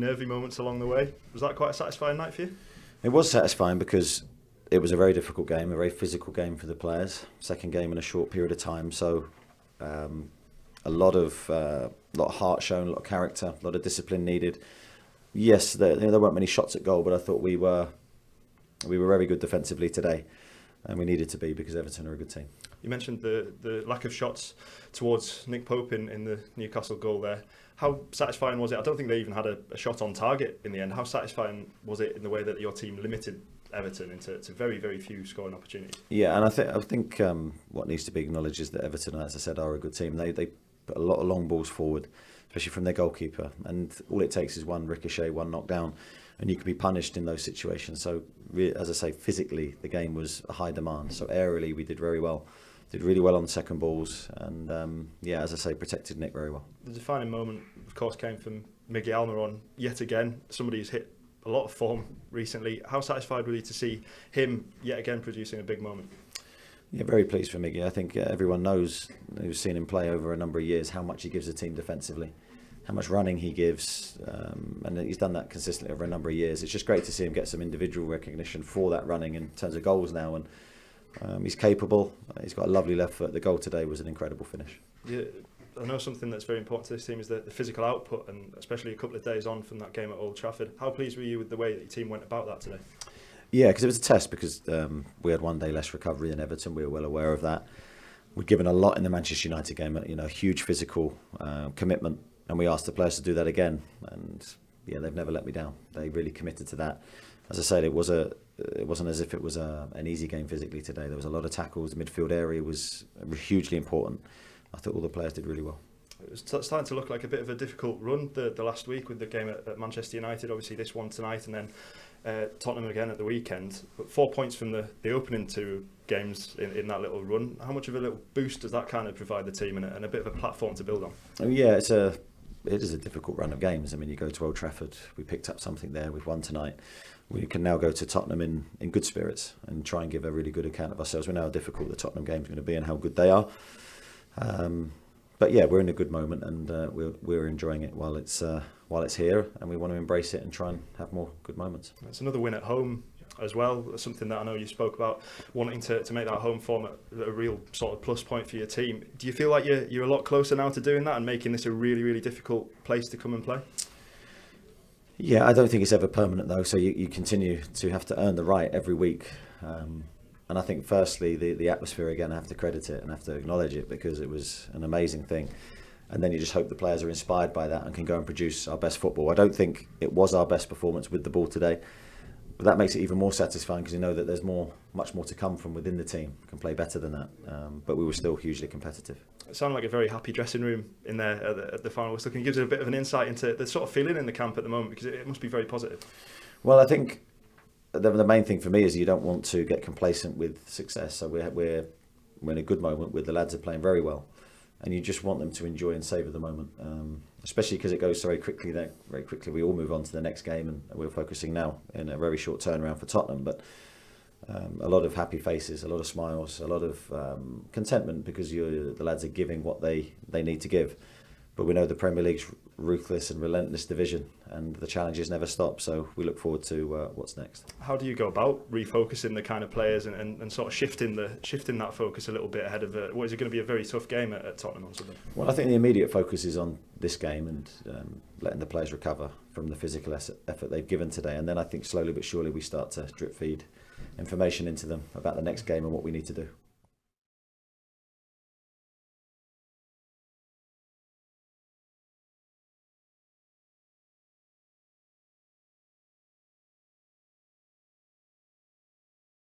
nervy moments along the way. Was that quite a satisfying night for you? It was satisfying because it was a very difficult game, a very physical game for the players. Second game in a short period of time, so a lot of heart shown, a lot of character, a lot of discipline needed. Yes, there weren't many shots at goal, but I thought we were very good defensively today, and we needed to be because Everton are a good team. You mentioned the lack of shots towards Nick Pope in the Newcastle goal there. How satisfying was it? I don't think they even had a shot on target in the end. How satisfying was it in the way that your team limited Everton into very, very few scoring opportunities? Yeah, and I think what needs to be acknowledged is that Everton, as I said, are a good team. They put a lot of long balls forward, especially from their goalkeeper, and all it takes is one ricochet, one knockdown, and you can be punished in those situations. So, as I say, physically the game was a high demand. So aerially we did very well. Did really well on the second balls, and as I say, protected Nick very well. The defining moment, of course, came from Miggy Almiron yet again. Somebody who's hit a lot of form recently. How satisfied were you to see him yet again producing a big moment? Yeah, very pleased for Miggy. I think everyone knows who's seen him play over a number of years how much he gives the team defensively, how much running he gives, and he's done that consistently over a number of years. It's just great to see him get some individual recognition for that running in terms of goals now, and he's capable. He's got a lovely left foot. The goal today was an incredible finish. Yeah, I know something that's very important to this team is the physical output, and especially a couple of days on from that game at Old Trafford. How pleased were you with the way that your team went about that today? Yeah, because it was a test, because we had one day less recovery than Everton. We were well aware of that. We'd given a lot in the Manchester United game, a huge physical commitment, and we asked the players to do that again. And yeah, they've never let me down. They really committed to that. As I said, it wasn't as if it was an easy game physically today. There was a lot of tackles. The midfield area was hugely important. I thought all the players did really well. It was starting to look like a bit of a difficult run the last week with the game at Manchester United. Obviously this one tonight, and then Tottenham again at the weekend. But 4 points from the opening two games in that little run. How much of a little boost does that kind of provide the team, and a bit of a platform to build on? Oh, yeah, it is a difficult run of games. I mean, you go to Old Trafford, we picked up something there, we've won tonight. We can now go to Tottenham in good spirits and try and give a really good account of ourselves. We know how difficult the Tottenham game is going to be and how good they are. But yeah, we're in a good moment, and we're enjoying it while it's here, and we want to embrace it and try and have more good moments. It's another win at home as well, something that I know you spoke about, wanting to make that home form a real sort of plus point for your team. Do you feel like you're a lot closer now to doing that and making this a really, really difficult place to come and play? Yeah, I don't think it's ever permanent though, so you continue to have to earn the right every week. And I think firstly, the atmosphere, again, I have to credit it and have to acknowledge it, because it was an amazing thing. And then you just hope the players are inspired by that and can go and produce our best football. I don't think it was our best performance with the ball today, but that makes it even more satisfying, because you know that there's much more to come from within the team. Can play better than that, but we were still hugely competitive. It sounded like a very happy dressing room in there at the final whistle. Can you give us a bit of an insight into the sort of feeling in the camp at the moment, because it must be very positive? Well, I think the main thing for me is you don't want to get complacent with success. So we're in a good moment with the lads are playing very well, and you just want them to enjoy and savour the moment, especially because it goes so very quickly. Very quickly we all move on to the next game, and we're focusing now in a very short turnaround for Tottenham. But a lot of happy faces, a lot of smiles, a lot of contentment, because the lads are giving what they need to give. But we know the Premier League's ruthless and relentless division, and the challenges never stop. So we look forward to what's next. How do you go about refocusing the kind of players and sort of shifting that focus a little bit ahead of what is it going to be a very tough game at Tottenham on Sunday? Well, I think the immediate focus is on this game and letting the players recover from the physical effort they've given today, and then I think slowly but surely we start to drip feed information into them about the next game and what we need to do.